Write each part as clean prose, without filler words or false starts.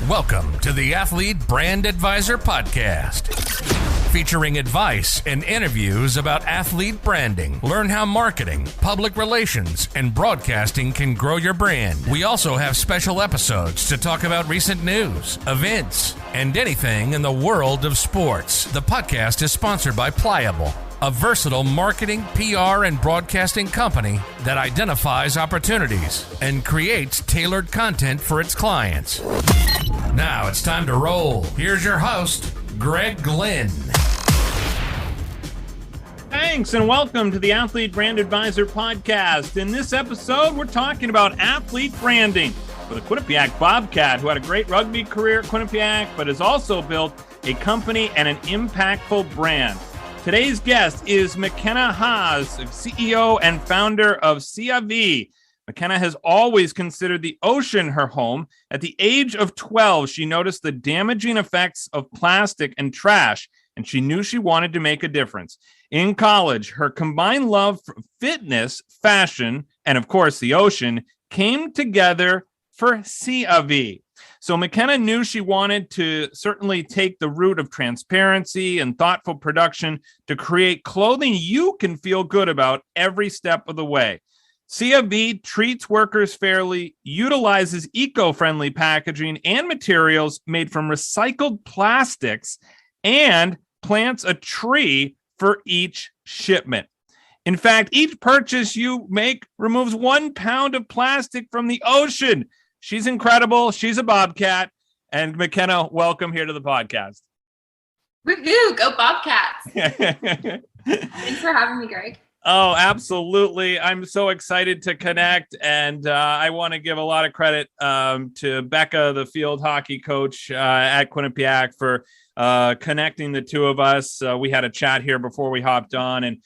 Welcome to the Athlete Brand Advisor Podcast, featuring advice and interviews about athlete branding. Learn how marketing, public relations, and broadcasting can grow your brand. We also have special episodes to talk about recent news, events, and anything in the world of sports. The podcast is sponsored by Pliable, a versatile marketing, PR, and broadcasting company that identifies opportunities and creates tailored content for its clients. Now it's time to roll. Here's your host, Greg Glenn. Thanks, and welcome to the Athlete Brand Advisor Podcast. In this episode, we're talking about athlete branding with a Quinnipiac Bobcat who had a great rugby career at Quinnipiac, but has also built a company and an impactful brand. Today's guest is McKenna Haz, CEO and founder of SEAAV. McKenna has always considered the ocean her home. At the age of 12, she noticed the damaging effects of plastic and trash, and she knew she wanted to make a difference. In college, her combined love for fitness, fashion, and of course the ocean came together for SEAAV. So McKenna knew she wanted to certainly take the route of transparency and thoughtful production to create clothing you can feel good about every step of the way. SEAAV treats workers fairly, utilizes eco-friendly packaging and materials made from recycled plastics, and plants a tree for each shipment. In fact, each purchase you make removes 1 pound of plastic from the ocean. She's incredible. She's a Bobcat. And McKenna, welcome here to the podcast. Woo-hoo, go Bobcats. Thanks for having me, Greg. Oh, absolutely. I'm so excited to connect. And I want to give a lot of credit to Becca, the field hockey coach at Quinnipiac, for connecting the two of us. We had a chat here before we hopped on, and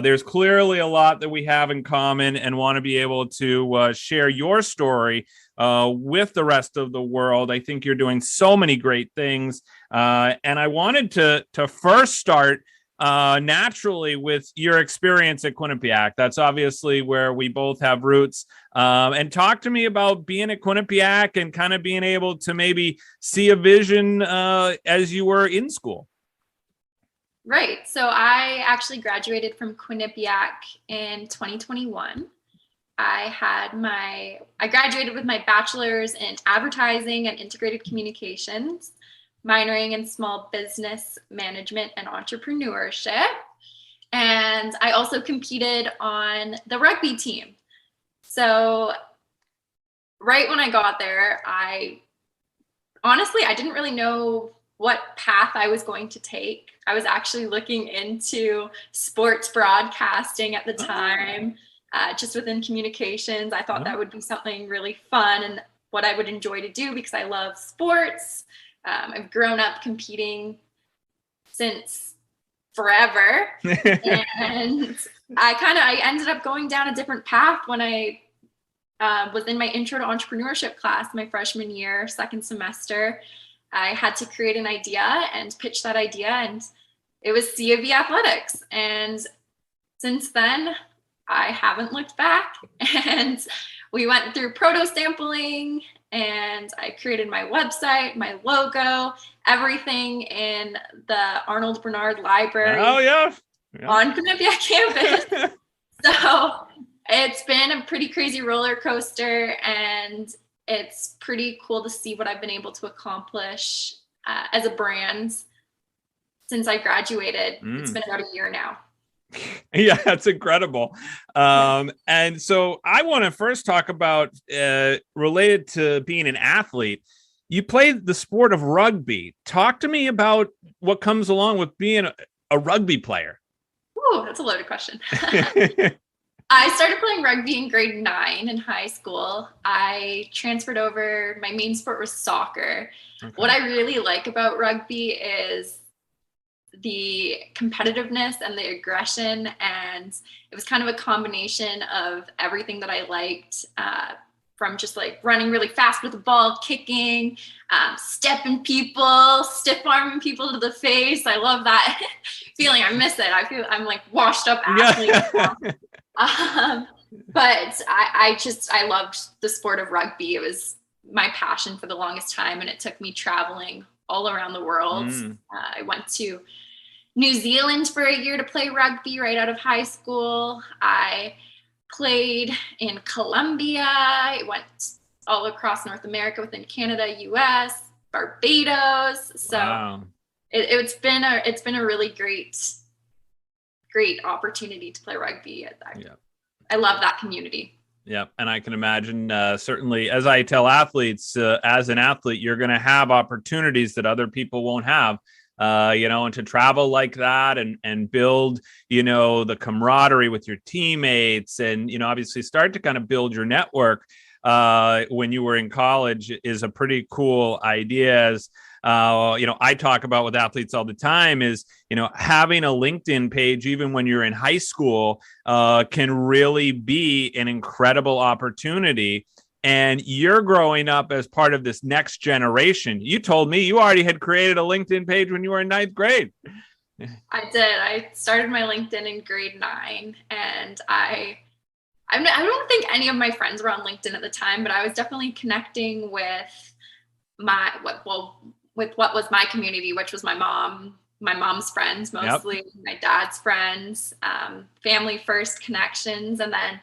there's clearly a lot that we have in common and want to be able to share your story with the rest of the world. I think you're doing so many great things. And I wanted to first start naturally with your experience at Quinnipiac. That's obviously where we both have roots. And talk to me about being at Quinnipiac and kind of being able to maybe see a vision as you were in school. Right. So I actually graduated from Quinnipiac in 2021. I graduated with my bachelor's in advertising and integrated communications, minoring in small business management and entrepreneurship. And I also competed on the rugby team. So right when I got there, I didn't really know what path I was going to take. I was actually looking into sports broadcasting at the time, just within communications. I thought that would be something really fun and what I would enjoy to do because I love sports. I've grown up competing since forever. And I ended up going down a different path when I was in my intro to entrepreneurship class, my freshman year, second semester. I had to create an idea and pitch that idea, and it was SEAAV Athletics. And since then, I haven't looked back. And we went through proto sampling, and I created my website, my logo, everything in the Arnold Bernard Library. Oh, yeah. On Quinnipiac campus. So it's been a pretty crazy roller coaster, and it's pretty cool to see what I've been able to accomplish as a brand since I graduated. It's been about a year now. Yeah, that's incredible. And so I want to first talk about related to being an athlete. You played the sport of rugby. Talk to me about what comes along with being a rugby player. Ooh, that's a loaded question. I started playing rugby in grade 9 in high school. I transferred over. My main sport was soccer. Okay. What I really like about rugby is the competitiveness and the aggression, and it was kind of a combination of everything that I liked, from just like running really fast with the ball, kicking, stepping people, stiff arming people to the face. I love that feeling. I miss it. I feel I'm like washed up athlete. But I loved the sport of rugby. It was my passion for the longest time. And it took me traveling all around the world. I went to New Zealand for a year to play rugby right out of high school. I played in Colombia. I went all across North America within Canada, US, Barbados. So wow. It's been a really great opportunity to play rugby. I love that community. Yeah. And I can imagine, certainly, as I tell athletes, as an athlete, you're going to have opportunities that other people won't have. And to travel like that and build, the camaraderie with your teammates and, obviously start to kind of build your network when you were in college is a pretty cool idea. As, I talk about with athletes all the time is, having a LinkedIn page, even when you're in high school, can really be an incredible opportunity. And you're growing up as part of this next generation. You told me you already had created a LinkedIn page when you were in 9th grade. I did. I started my LinkedIn in grade 9, and I don't think any of my friends were on LinkedIn at the time, but I was definitely connecting with what was my community, which was my mom's friends mostly, my dad's friends, family first connections, and then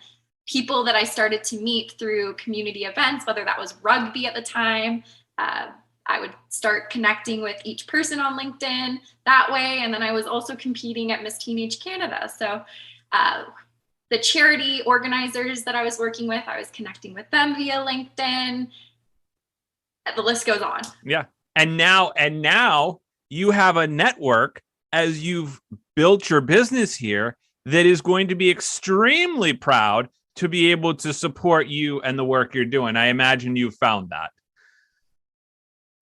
people that I started to meet through community events, whether that was rugby at the time. I would start connecting with each person on LinkedIn that way. And then I was also competing at Miss Teenage Canada. So the charity organizers that I was working with, I was connecting with them via LinkedIn. The list goes on. Yeah. And now you have a network as you've built your business here that is going to be extremely proud to be able to support you and the work you're doing. I imagine you found that.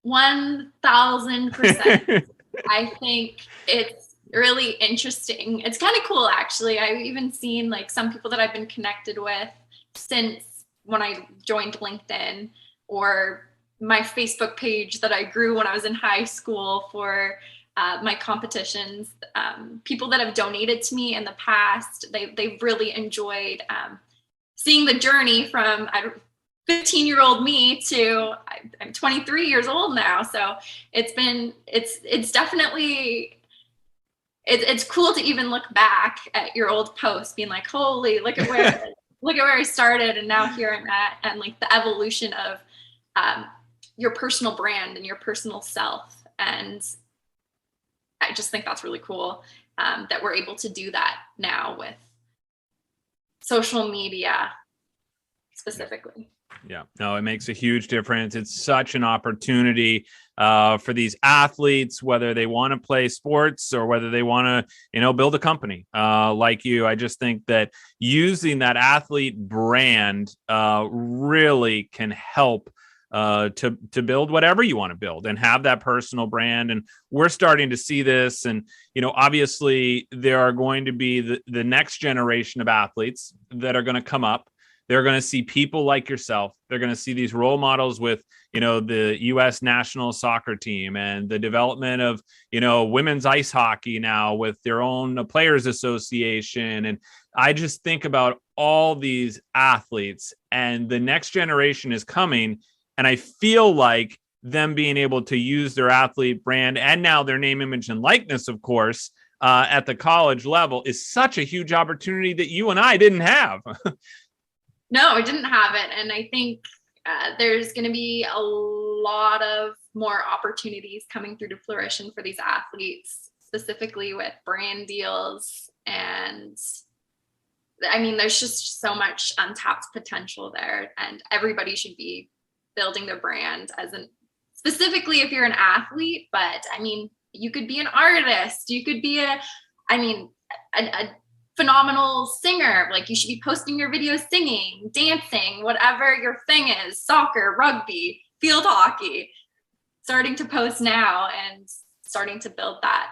1000%. I think it's really interesting. It's kind of cool, actually. I've even seen like some people that I've been connected with since when I joined LinkedIn, or my Facebook page that I grew when I was in high school for my competitions. People that have donated to me in the past, they've really enjoyed seeing the journey from 15-year-old me to I'm 23 years old now. So it's definitely, it's cool to even look back at your old posts being like, holy, look at where I started. And now here I'm at, and like the evolution of your personal brand and your personal self. And I just think that's really cool that we're able to do that now with social media specifically. Yeah, no, it makes a huge difference. It's such an opportunity for these athletes, whether they want to play sports or whether they want to, build a company like you. I just think that using that athlete brand really can help to build whatever you want to build and have that personal brand. And we're starting to see this. And, obviously there are going to be the next generation of athletes that are going to come up. They're going to see people like yourself. They're going to see these role models with, the U.S. national soccer team and the development of, women's ice hockey now with their own players association. And I just think about all these athletes, and the next generation is coming. And I feel like them being able to use their athlete brand and now their name, image, and likeness, of course, at the college level is such a huge opportunity that you and I didn't have. No, I didn't have it. And I think there's going to be a lot of more opportunities coming through to fruition for these athletes, specifically with brand deals. And I mean, there's just so much untapped potential there, and everybody should be building their brand specifically if you're an athlete. But I mean, you could be an artist, you could be a phenomenal singer. Like, you should be posting your videos singing, dancing, whatever your thing is, soccer, rugby, field hockey, starting to post now and starting to build that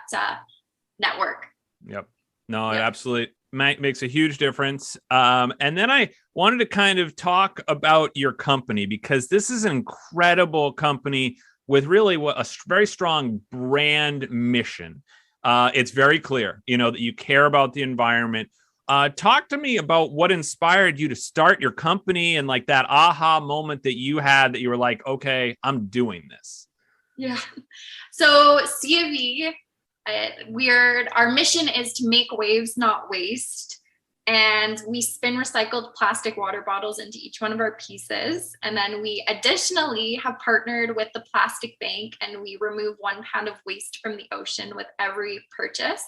network. Yep. No, it absolutely makes a huge difference. And then I wanted to kind of talk about your company, because this is an incredible company with really a very strong brand mission. It's very clear, that you care about the environment. Talk to me about what inspired you to start your company and like that aha moment that you had that you were like, okay, I'm doing this. Yeah. So SEAAV, our mission is to make waves, not waste. And we spin recycled plastic water bottles into each one of our pieces. And then we additionally have partnered with the Plastic Bank, and we remove 1 pound of waste from the ocean with every purchase.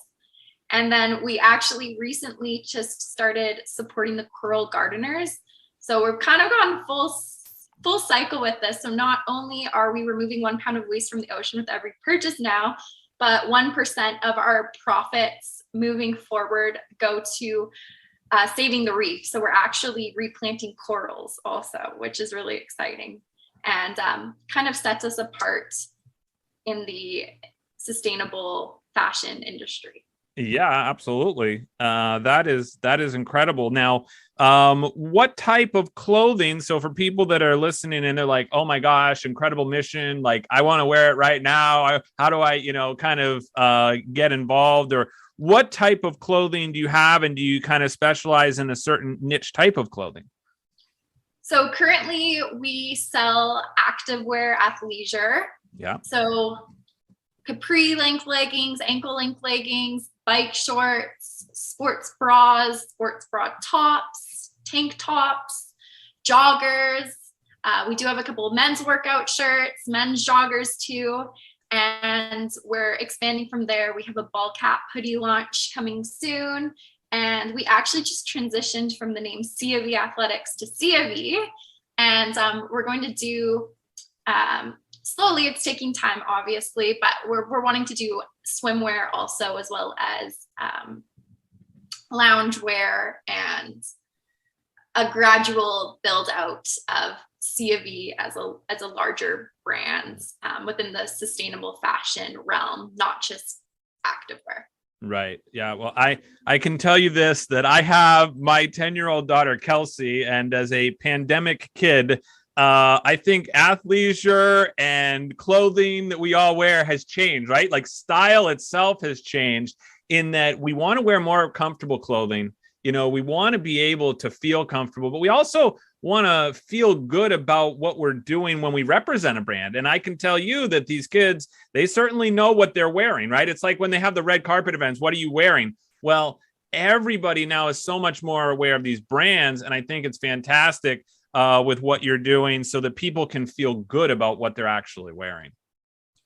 And then we actually recently just started supporting the coral gardeners. So we've kind of gone full cycle with this. So not only are we removing 1 pound of waste from the ocean with every purchase now, but 1% of our profits moving forward go to saving the reef. So we're actually replanting corals also, which is really exciting and kind of sets us apart in the sustainable fashion industry. Yeah, absolutely. That is incredible. Now, what type of clothing? So for people that are listening and they're like, oh my gosh, incredible mission. Like, I want to wear it right now. How do I, kind of get involved? Or what type of clothing do you have? And do you kind of specialize in a certain niche type of clothing? So currently we sell activewear athleisure. Yeah. So capri length leggings, ankle length leggings, bike shorts, sports bra tops, tank tops, joggers. We do have a couple of men's workout shirts, men's joggers too. And we're expanding from there. We have a ball cap hoodie launch coming soon. And we actually just transitioned from the name SEAAV Athletics to SEAAV. And we're going to do, slowly, it's taking time, obviously, but we're wanting to do swimwear also, as well as loungewear and a gradual build out of SEAAV as a larger brand within the sustainable fashion realm, not just activewear. Right. Yeah. Well, I can tell you this, that I have my 10-year-old daughter, Kelsey, and as a pandemic kid, I think athleisure and clothing that we all wear has changed, right? Like style itself has changed in that we want to wear more comfortable clothing. We want to be able to feel comfortable, but we also want to feel good about what we're doing when we represent a brand. And I can tell you that these kids, they certainly know what they're wearing, right? It's like when they have the red carpet events, what are you wearing? Well, everybody now is so much more aware of these brands. And I think it's fantastic with what you're doing so that people can feel good about what they're actually wearing.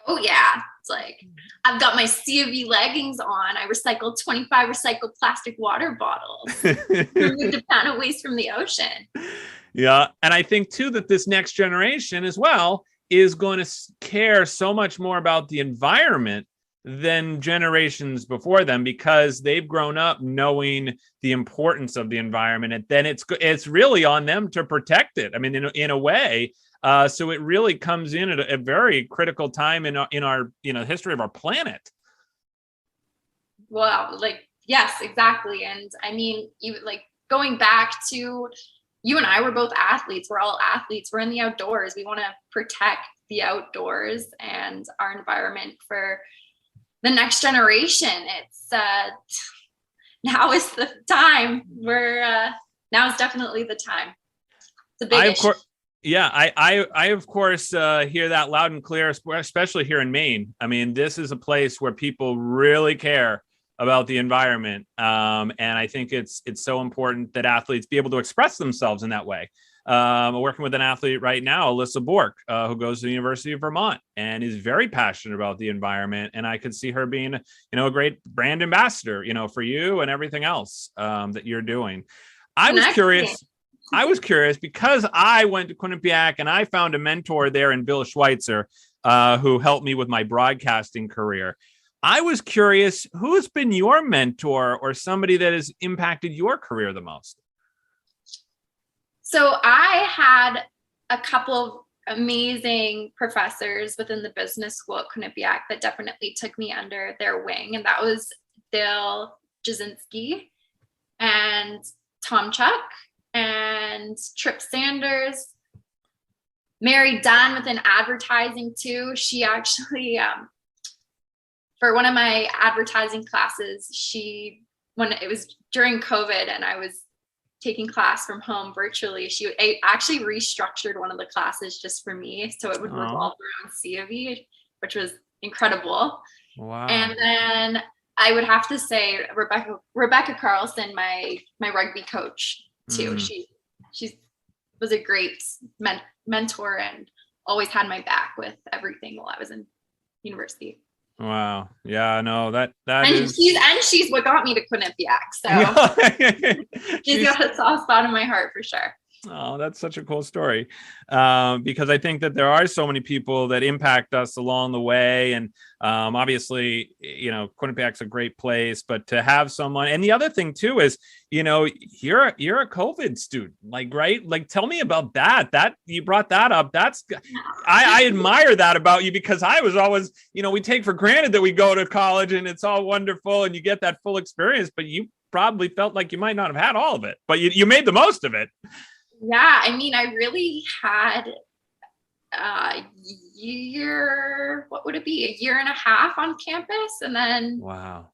Oh yeah. It's like, I've got my SEAAV leggings on. I recycled 25 recycled plastic water bottles. Removed a pound of waste from the ocean. Yeah. And I think too, that this next generation as well is going to care so much more about the environment than generations before them, because they've grown up knowing the importance of the environment. And then it's really on them to protect it. I mean, in a way, so it really comes in at a very critical time in our history of our planet. Well, yes, exactly. And I mean, even going back to you and I were both athletes. We're all athletes. We're in the outdoors. We want to protect the outdoors and our environment for the next generation. It's now is the time. Now is definitely the time. It's a big issue. Yeah, I of course hear that loud and clear, especially here in Maine. I mean, this is a place where people really care about the environment, and I think it's so important that athletes be able to express themselves in that way. I'm working with an athlete right now, Alyssa Bork, who goes to the University of Vermont and is very passionate about the environment. And I could see her being, a great brand ambassador, for you and everything else that you're doing. I was curious because I went to Quinnipiac and I found a mentor there in Bill Schweitzer, who helped me with my broadcasting career. I was curious, who's been your mentor or somebody that has impacted your career the most? So I had a couple of amazing professors within the business school at Quinnipiac that definitely took me under their wing. And that was Dale Jasinski and Tom Chuck and Trip Sanders, Mary Dunn within advertising too. She actually, for one of my advertising classes, she when it was during COVID and I was taking class from home virtually, I actually restructured one of the classes just for me. So it would revolve around SEAAV, which was incredible. Wow. And then I would have to say Rebecca Carlson, my rugby coach too. She was a great mentor and always had my back with everything while I was in university. Wow. Yeah, no, that and is. She's what got me to Quinnipiac. So she's got a soft spot in my heart for sure. Oh, that's such a cool story. Because I think that there are so many people that impact us along the way. And obviously, Quinnipiac's a great place, but to have someone, and the other thing too is, you're a COVID student, right? Like, tell me about that. That you brought that up. I admire that about you, because I was always, we take for granted that we go to college and it's all wonderful and you get that full experience, but you probably felt like you might not have had all of it, but you made the most of it. Yeah, I mean, I really had a year and a half on campus, and then wow,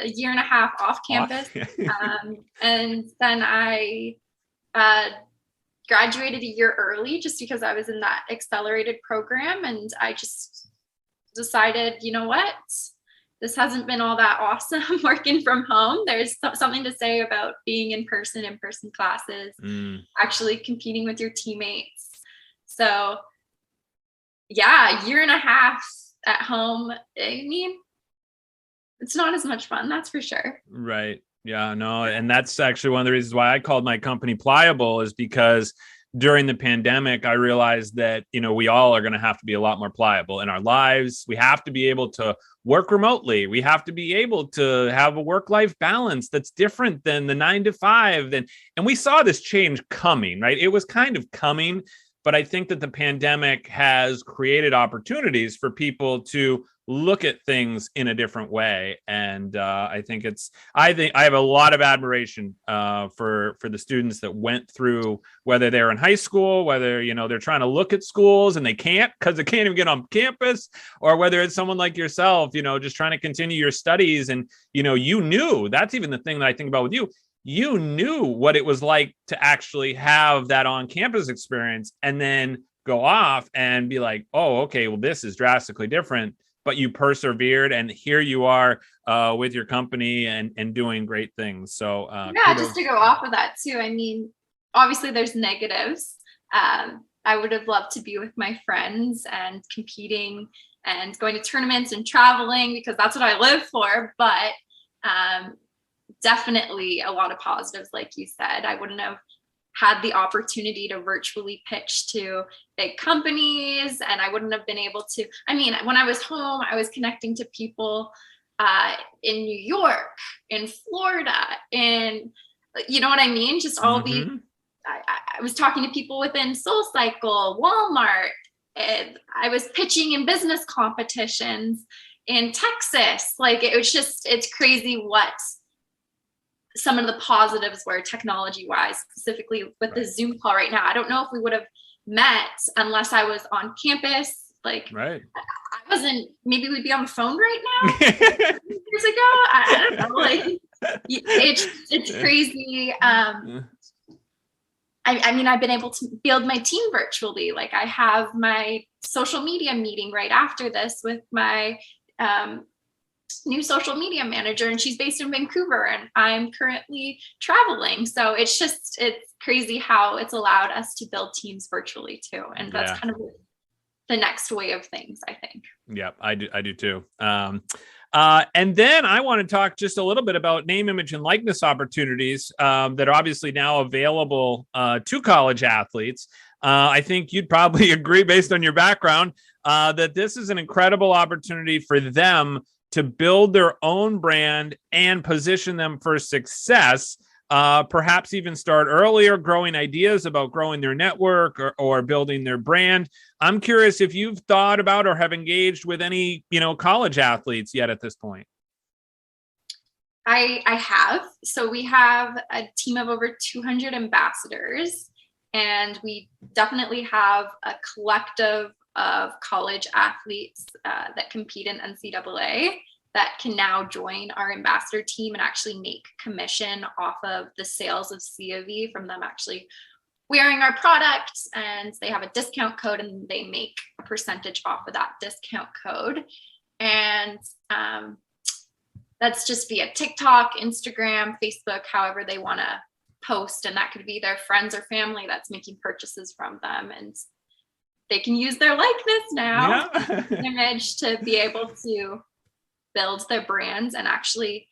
a year and a half off campus. And then I graduated a year early just because I was in that accelerated program, and I just decided, you know what? This hasn't been all that awesome working from home. There's something to say about being in person classes, actually competing with your teammates. So yeah, a year and a half at home. I mean, it's not as much fun, that's for sure. Right. Yeah, no. And that's actually one of the reasons why I called my company Pliable, is because during the pandemic, I realized that, we all are going to have to be a lot more pliable in our lives. We have to be able to work remotely. We have to be able to have a work-life balance that's different than the 9 to 5. And we saw this change coming, right? It was kind of coming, but I think that the pandemic has created opportunities for people to look at things in a different way. And I think I have a lot of admiration for the students that went through, whether they're in high school, whether, they're trying to look at schools and they can't because they can't even get on campus, or whether it's someone like yourself, just trying to continue your studies. And, you knew, that's even the thing that I think about with you. You knew what it was like to actually have that on-campus experience and then go off and be like, oh, okay, well, this is drastically different. But you persevered, and here you are with your company and doing great things. So just to go off of that too. I mean, obviously there's negatives. I would have loved to be with my friends and competing and going to tournaments and traveling, because that's what I live for. But definitely a lot of positives, like you said. I wouldn't have had the opportunity to virtually pitch to big companies, and I wouldn't have been able to. I mean, when I was home, I was connecting to people in New York, in Florida, in, you know what I mean? Just all these, I was talking to people within SoulCycle, Walmart, and I was pitching in business competitions in Texas. Like, it's crazy what some of the positives were technology wise, specifically with the Zoom call right now. I don't know if we would have met unless I was on campus. Like, I wasn't, maybe we'd be on the phone right now. Years ago, I don't know. Like, it's crazy. I mean, I've been able to build my team virtually. Like, I have my social media meeting right after this with my new social media manager, and she's based in Vancouver, and I'm currently traveling. So it's crazy how it's allowed us to build teams virtually too. And that's kind of the next way of things, I think. Yeah, I do too. And then I want to talk just a little bit about name, image, and likeness opportunities that are obviously now available to college athletes. I think you'd probably agree, based on your background, that this is an incredible opportunity for them to build their own brand and position them for success, perhaps even start earlier, growing ideas about growing their network or building their brand. I'm curious if you've thought about or have engaged with any, college athletes yet at this point. I have. So we have a team of over 200 ambassadors, and we definitely have a collective of college athletes that compete in NCAA. that can now join our ambassador team and actually make commission off of the sales of SEAAV from them actually wearing our products, and they have a discount code and they make a percentage off of that discount code. And that's just via TikTok, Instagram, Facebook, however they want to post. And that could be their friends or family that's making purchases from them. And they can use their likeness now, image, to be able to build their brands and actually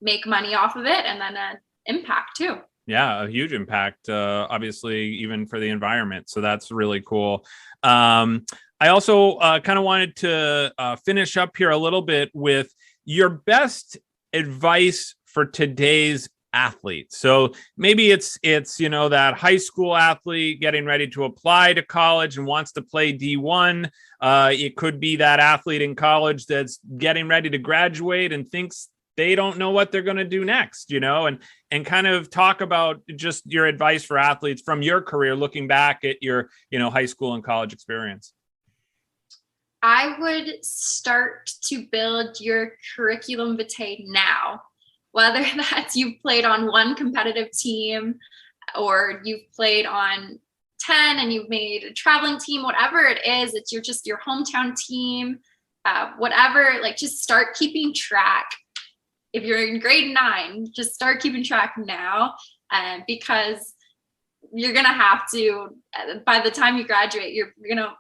make money off of it, and then an impact too. Yeah, a huge impact, obviously, even for the environment. So that's really cool. I also kind of wanted to finish up here a little bit with your best advice for today's athlete. So maybe it's that high school athlete getting ready to apply to college and wants to play D1. It could be that athlete in college that's getting ready to graduate and thinks they don't know what they're going to do next, and kind of talk about just your advice for athletes from your career, looking back at your, high school and college experience. I would start to build your curriculum vitae now, whether that's you've played on one competitive team or you've played on 10 and you've made a traveling team, whatever it is, it's your hometown team, whatever, just start keeping track. If you're in grade 9, just start keeping track now, because you're going to have to, by the time you graduate, you're going to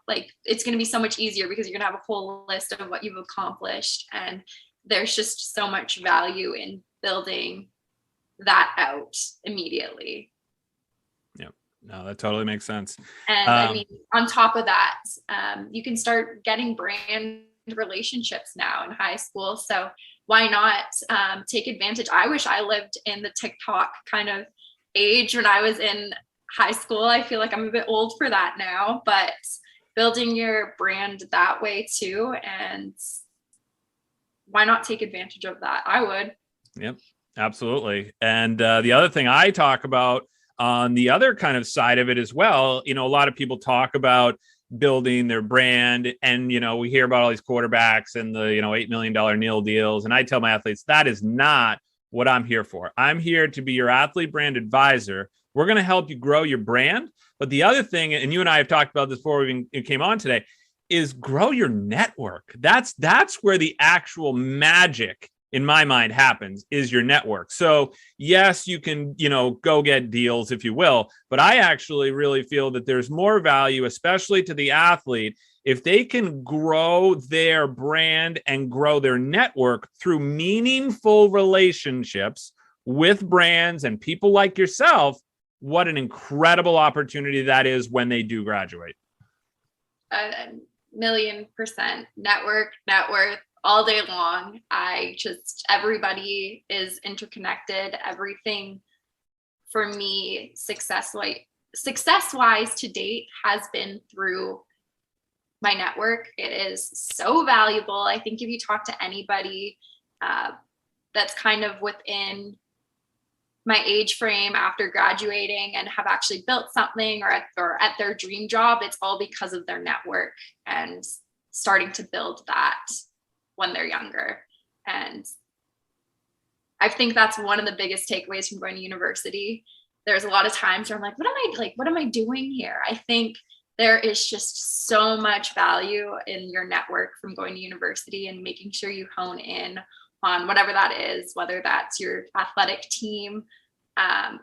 it's going to be so much easier because you're going to have a whole list of what you've accomplished. And there's just so much value in building that out immediately. Yeah, no, that totally makes sense. And on top of that, you can start getting brand relationships now in high school. So why not take advantage? I wish I lived in the TikTok kind of age when I was in high school. I feel like I'm a bit old for that now, but building your brand that way too. And why not take advantage of that? I would. Yep, absolutely. And the other thing I talk about on the other kind of side of it as well, a lot of people talk about building their brand, and we hear about all these quarterbacks and the $8 million NIL deals, and I tell my athletes that is not what I'm here for. I'm here to be your athlete brand advisor. We're going to help you grow your brand, but the other thing, and you and I have talked about this before we even came on today, is grow your network. That's where the actual magic in my mind happens, is your network. So yes, you can, go get deals if you will, but I actually really feel that there's more value, especially to the athlete, if they can grow their brand and grow their network through meaningful relationships with brands and people like yourself. What an incredible opportunity that is when they do graduate. 1,000,000% network, net worth all day long. Everybody is interconnected. Everything for me, success-wise to date has been through my network. It is so valuable. I think if you talk to anybody that's kind of within my age frame after graduating and have actually built something or at their dream job, it's all because of their network and starting to build that when they're younger. And I think that's one of the biggest takeaways from going to university. There's a lot of times where I'm like, what am I doing here? I think there is just so much value in your network from going to university and making sure you hone in on whatever that is, whether that's your athletic team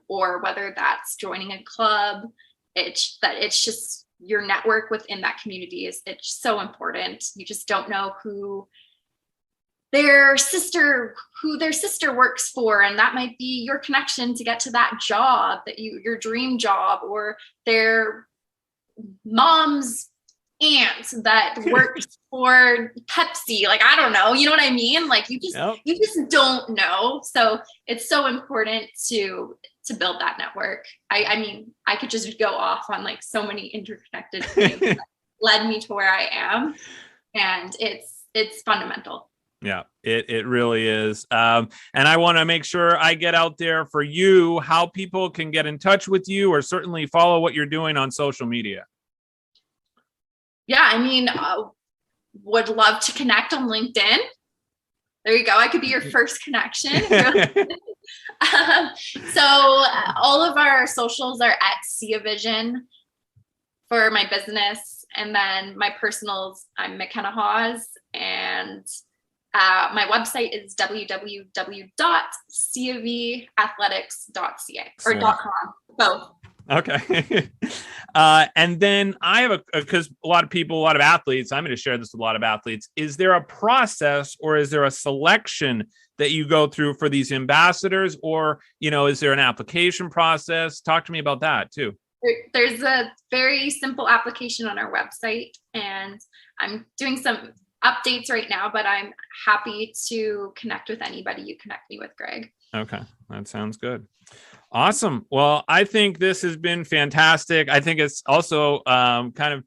or whether that's joining a club. It's just your network within that community it's so important. You just don't know who their sister works for, and that might be your connection to get to that job your dream job, or their mom's aunt that works for Pepsi. I don't know, you know what I mean? You just don't know. So it's so important to build that network. I mean, I could just go off on so many interconnected things that led me to where I am, and it's fundamental. Yeah, it really is. And I want to make sure I get out there for you how people can get in touch with you or certainly follow what you're doing on social media. Yeah, I mean, would love to connect on LinkedIn. There you go. I could be your first connection. So all of our socials are at SEAAV for my business. And then my personals, I'm McKenna Haz. And my website is www.seaavathletics.ca or .com, both. Okay. And then I have because a lot of athletes, I'm going to share this with a lot of athletes. Is there a process or is there a selection that you go through for these ambassadors, or, is there an application process? Talk to me about that too. There's a very simple application on our website, and I'm doing some updates right now, but I'm happy to connect with anybody you connect me with, Greg. Okay. That sounds good. Awesome. Well, I think this has been fantastic. I think it's also kind of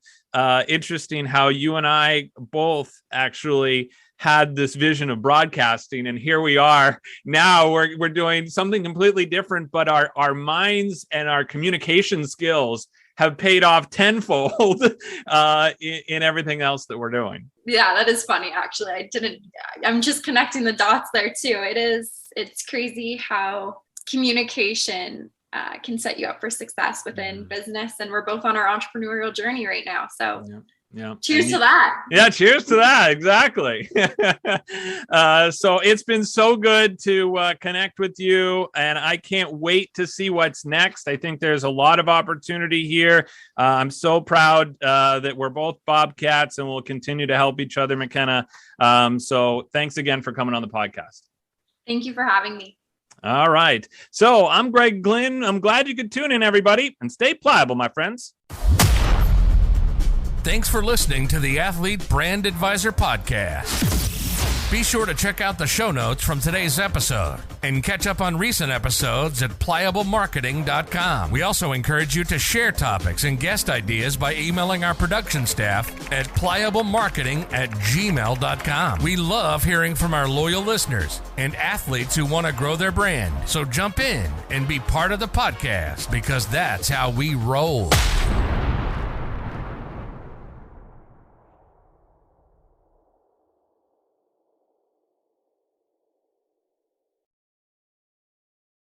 interesting how you and I both actually had this vision of broadcasting, and here we are now. We're doing something completely different, but our minds and our communication skills have paid off tenfold in everything else that we're doing. Yeah, that is funny. Actually, I'm just connecting the dots there too. It's crazy how communication can set you up for success within business. And we're both on our entrepreneurial journey right now. So yeah. Cheers to that. Yeah, cheers to that. Exactly. So it's been so good to connect with you, and I can't wait to see what's next. I think there's a lot of opportunity here. I'm so proud that we're both Bobcats, and we'll continue to help each other, McKenna. So thanks again for coming on the podcast. Thank you for having me. All right. So I'm Greg Glynn. I'm glad you could tune in, everybody, and stay pliable, my friends. Thanks for listening to the Athlete Brand Advisor Podcast. Be sure to check out the show notes from today's episode and catch up on recent episodes at pliablemarketing.com. We also encourage you to share topics and guest ideas by emailing our production staff at pliablemarketing@gmail.com. We love hearing from our loyal listeners and athletes who want to grow their brand. So jump in and be part of the podcast, because that's how we roll.